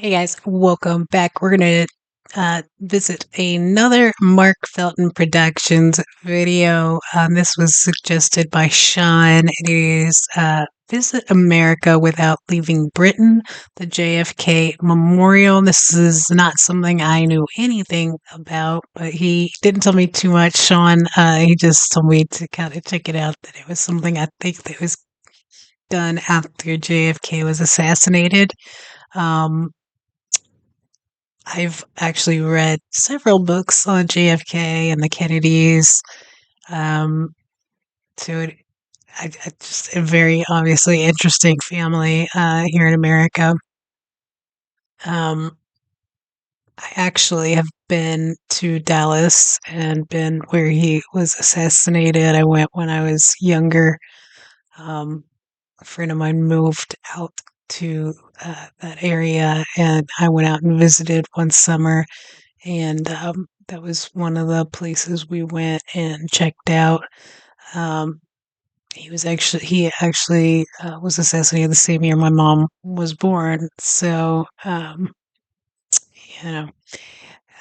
Hey guys, welcome back. We're going to visit another Mark Felton Productions video. This was suggested by Sean. It is Visit America Without Leaving Britain, the JFK Memorial. This is not something I knew anything about, but he didn't tell me too much, Sean. He just told me to kind of check it out, that it was something I think that was done after JFK was assassinated. Um, I've actually read several books on JFK and the Kennedys. Um, so I just a very obviously interesting family here in America. Um, I actually have been to Dallas and been where he was assassinated. I went when I was younger. A friend of mine moved out to that area, and I went out and visited one summer. And that was one of the places we went and checked out. Um, he actually was assassinated the same year my mom was born. So you know,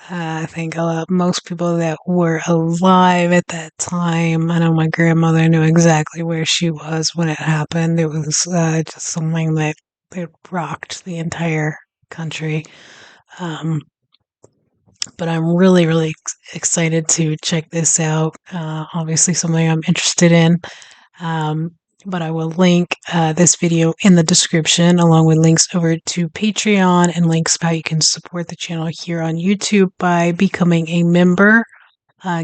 I think most people that were alive at that time. I know my grandmother knew exactly where she was when it happened. It was just something that rocked the entire country. Um, but I'm really, really excited to check this out. Obviously, something I'm interested in. Um, but I will link this video in the description, along with links over to Patreon and links about how you can support the channel here on YouTube by becoming a member,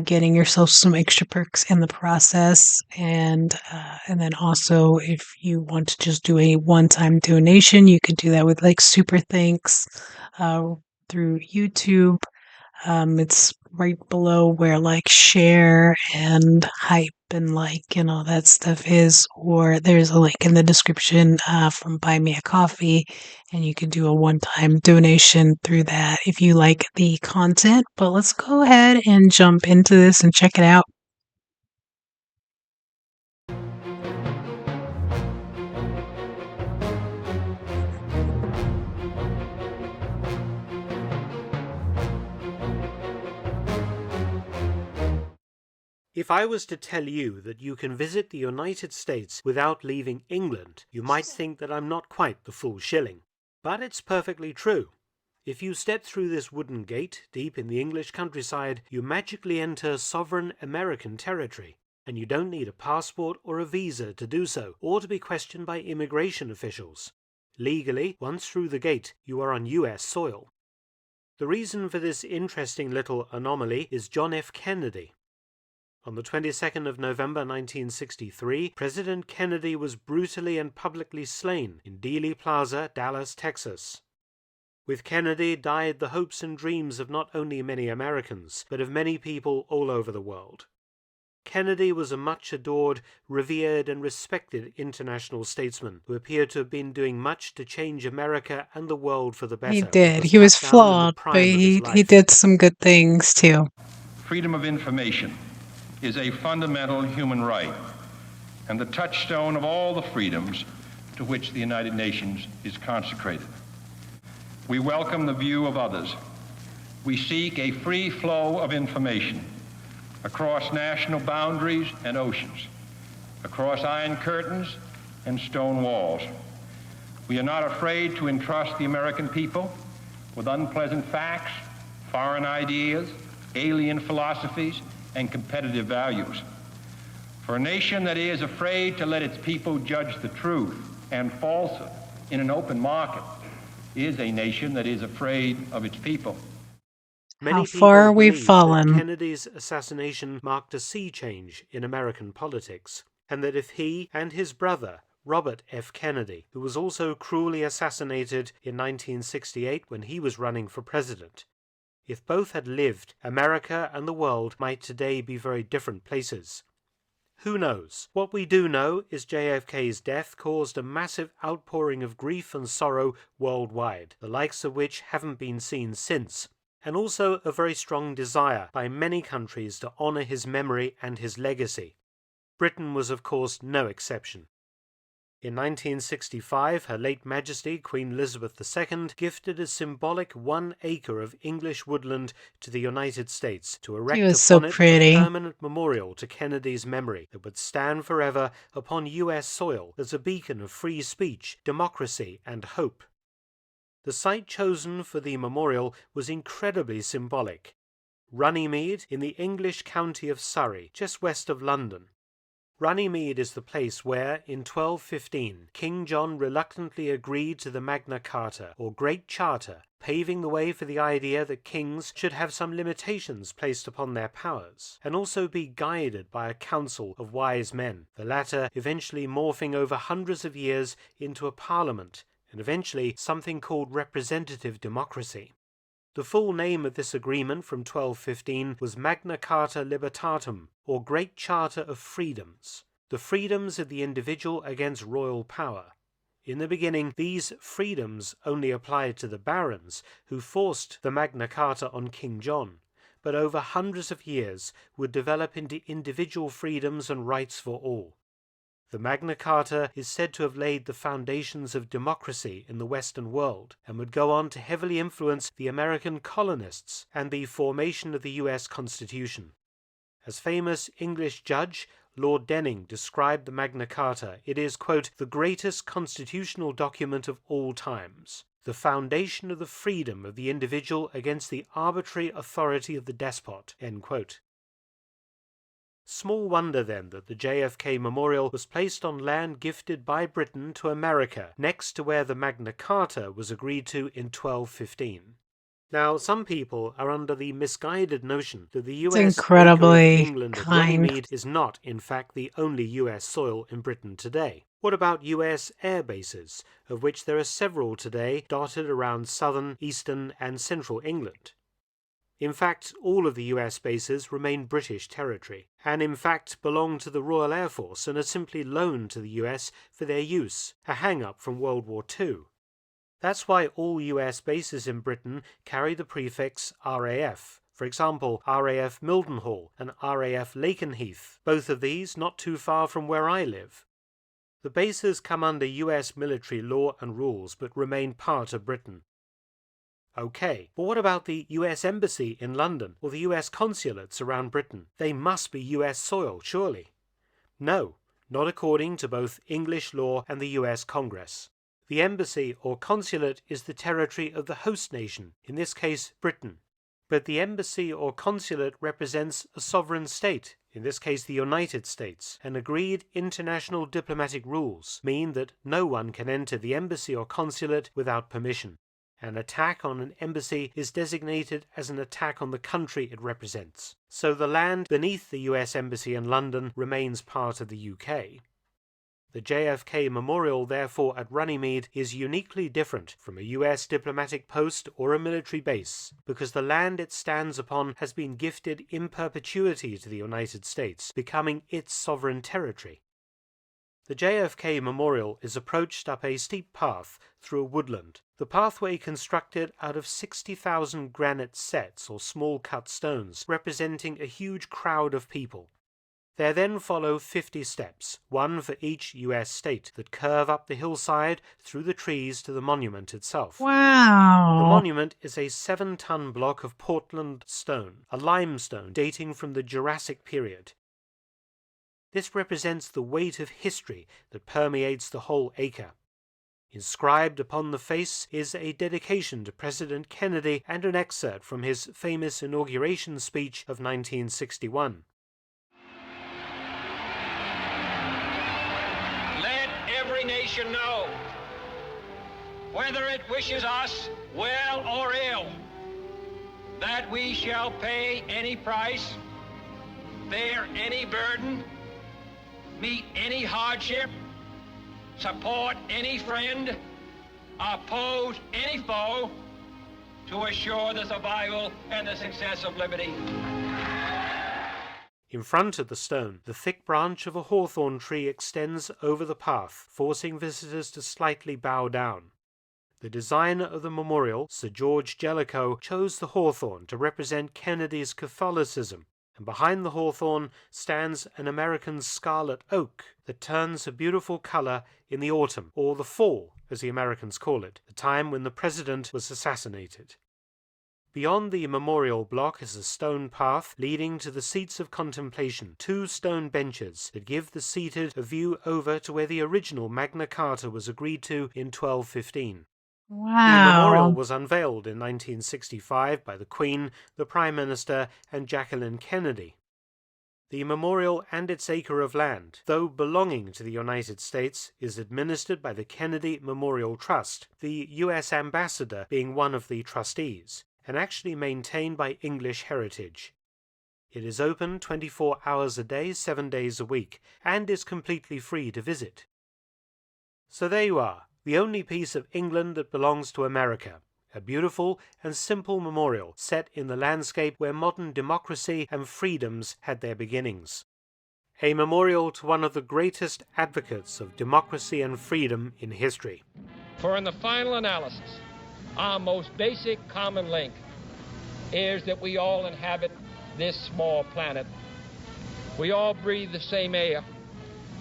getting yourself some extra perks in the process, and then also if you want to just do a one-time donation, you could do that with like super thanks uh, through YouTube. It's right below where like share and hype and like and all that stuff is, or there's a link in the description from Buy Me a Coffee, and you can do a one-time donation through that if you like the content. But let's go ahead and jump into this and check it out. If I was to tell you that you can visit the United States without leaving England, you might think that I'm not quite the full shilling. But it's perfectly true. If you step through this wooden gate deep in the English countryside, you magically enter sovereign American territory. And you don't need a passport or a visa to do so, or to be questioned by immigration officials. Legally, once through the gate, you are on US soil. The reason for this interesting little anomaly is John F. Kennedy. On the 22nd of November 1963, President Kennedy was brutally and publicly slain in Dealey Plaza, Dallas, Texas. With Kennedy died the hopes and dreams of not only many Americans, but of many people all over the world. Kennedy was a much adored, revered, and respected international statesman who appeared to have been doing much to change America and the world for the He better. did. Was He was cut down in the flawed, but prime of his he life. did some good things too. Freedom of information is a fundamental human right and the touchstone of all the freedoms to which the United Nations is consecrated. We welcome the view of others. We seek a free flow of information across national boundaries and oceans, across iron curtains and stone walls. We are not afraid to entrust the American people with unpleasant facts, foreign ideas, alien philosophies, and competitive values. For a nation that is afraid to let its people judge the truth and falsehood in an open market is a nation that is afraid of its people. How far people we've believe fallen. that Kennedy's assassination marked a sea change in American politics, and that if he and his brother, Robert F. Kennedy, who was also cruelly assassinated in 1968 when he was running for president, if both had lived, America and the world might today be very different places. Who knows? What we do know is JFK's death caused a massive outpouring of grief and sorrow worldwide, the likes of which haven't been seen since, and also a very strong desire by many countries to honor his memory and his legacy. Britain was, of course, no exception. In 1965, Her late Majesty Queen Elizabeth II gifted a symbolic 1 acre of English woodland to the United States to She erect was so upon it a pretty. permanent memorial to Kennedy's memory that would stand forever upon U.S. soil as a beacon of free speech, democracy, and hope. The site chosen for the memorial was incredibly symbolic. Runnymede in the English county of Surrey, just west of London. Runnymede is the place where, in 1215, King John reluctantly agreed to the Magna Carta, or Great Charter, paving the way for the idea that kings should have some limitations placed upon their powers, and also be guided by a council of wise men, the latter eventually morphing over hundreds of years into a parliament, and eventually something called representative democracy. The full name of this agreement from 1215 was Magna Carta Libertatum, or Great Charter of Freedoms, the freedoms of the individual against royal power. In the beginning, these freedoms only applied to the barons, who forced the Magna Carta on King John, but over hundreds of years would develop into individual freedoms and rights for all. The Magna Carta is said to have laid the foundations of democracy in the Western world, and would go on to heavily influence the American colonists and the formation of the U.S. Constitution. As famous English judge Lord Denning described the Magna Carta, it is, quote, the greatest constitutional document of all times, the foundation of the freedom of the individual against the arbitrary authority of the despot, end quote. Small wonder, then, that the JFK Memorial was placed on land gifted by Britain to America, next to where the Magna Carta was agreed to in 1215. Now, some people are under the misguided notion that the It's U.S. acre of incredibly England at kind. Runnymede is not, in fact, the only U.S. soil in Britain today. What about U.S. air bases, of which there are several today dotted around southern, eastern, and central England? In fact, all of the US bases remain British territory, and in fact belong to the Royal Air Force and are simply loaned to the US for their use, a hang-up from World War II. That's why all US bases in Britain carry the prefix RAF. For example, RAF Mildenhall and RAF Lakenheath, both of these not too far from where I live. The bases come under US military law and rules, but remain part of Britain. Okay, but what about the US Embassy in London, or the US consulates around Britain? They must be US soil, surely. No, not according to both English law and the US Congress. The embassy or consulate is the territory of the host nation, in this case Britain. But the embassy or consulate represents a sovereign state, in this case the United States, and agreed international diplomatic rules mean that no one can enter the embassy or consulate without permission. An attack on an embassy is designated as an attack on the country it represents, so the land beneath the US Embassy in London remains part of the UK. The JFK Memorial, therefore, at Runnymede is uniquely different from a US diplomatic post or a military base, because the land it stands upon has been gifted in perpetuity to the United States, becoming its sovereign territory. The JFK Memorial is approached up a steep path through a woodland, the pathway constructed out of 60,000 granite sets or small cut stones, representing a huge crowd of people. There then follow 50 steps, one for each US state, that curve up the hillside through the trees to the monument itself. Wow. The monument is a 7-ton block of Portland stone, a limestone dating from the Jurassic period. This represents the weight of history that permeates the whole acre. Inscribed upon the face is a dedication to President Kennedy and an excerpt from his famous inauguration speech of 1961. Let every nation know, whether it wishes us well or ill, that we shall pay any price, bear any burden, meet any hardship, support any friend, oppose any foe, to assure the survival and the success of liberty. In front of the stone, the thick branch of a hawthorn tree extends over the path, forcing visitors to slightly bow down. The designer of the memorial, Sir George Jellicoe, chose the hawthorn to represent Kennedy's Catholicism, And behind the hawthorn stands an American scarlet oak that turns a beautiful color in the autumn, or the fall, as the Americans call it, the time when the president was assassinated. Beyond the memorial block is a stone path leading to the seats of contemplation, 2 stone benches that give the seated a view over to where the original Magna Carta was agreed to in 1215. The memorial Wow. was unveiled in 1965 by the Queen, the Prime Minister, and Jacqueline Kennedy. The memorial and its acre of land, though belonging to the United States, is administered by the Kennedy Memorial Trust, the U.S. ambassador being one of the trustees, and actually maintained by English Heritage. It is open 24 hours a day, 7 days a week, and is completely free to visit. So there you are, the only piece of England that belongs to America, a beautiful and simple memorial set in the landscape where modern democracy and freedoms had their beginnings. A memorial to one of the greatest advocates of democracy and freedom in history. For in the final analysis, our most basic common link is that we all inhabit this small planet. We all breathe the same air.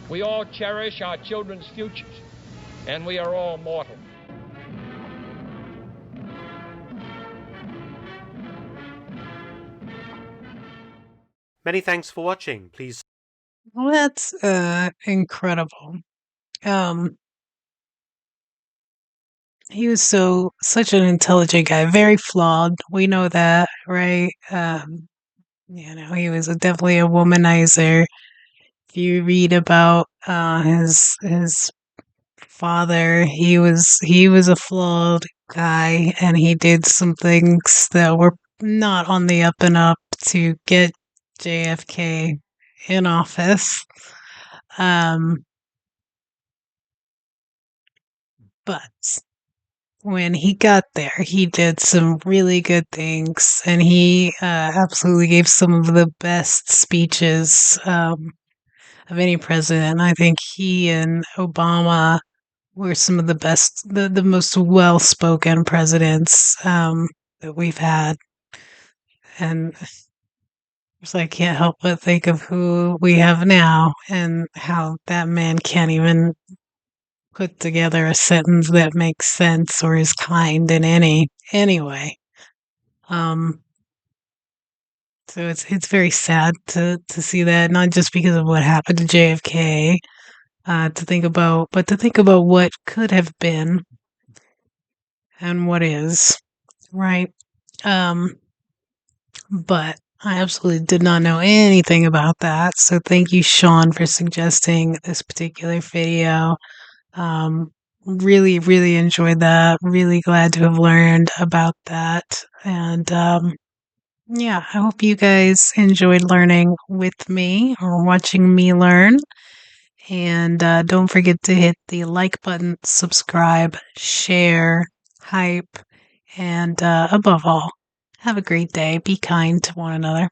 We all cherish our children's futures. And we are all mortal. Many thanks for watching. Please. Well, that's incredible. He was such an intelligent guy, very flawed. We know that, right? He was definitely a womanizer. If you read about his father, he was a flawed guy, and he did some things that were not on the up and up to get JFK in office. But when he got there, he did some really good things, and he absolutely gave some of the best speeches of any president. I think he and Obama were some of the best, the most well-spoken presidents that we've had. And I can't help but think of who we have now and how that man can't even put together a sentence that makes sense or is kind in any way. Um, so it's very sad to see that, not just because of what happened to JFK, but to think about what could have been and what is, right? But I absolutely did not know anything about that. So thank you, Sean, for suggesting this particular video. Really, really enjoyed that. Really glad to have learned about that. And yeah, I hope you guys enjoyed learning with me or watching me learn. And don't forget to hit the like button, subscribe, share, hype, and above all, have a great day. Be kind to one another.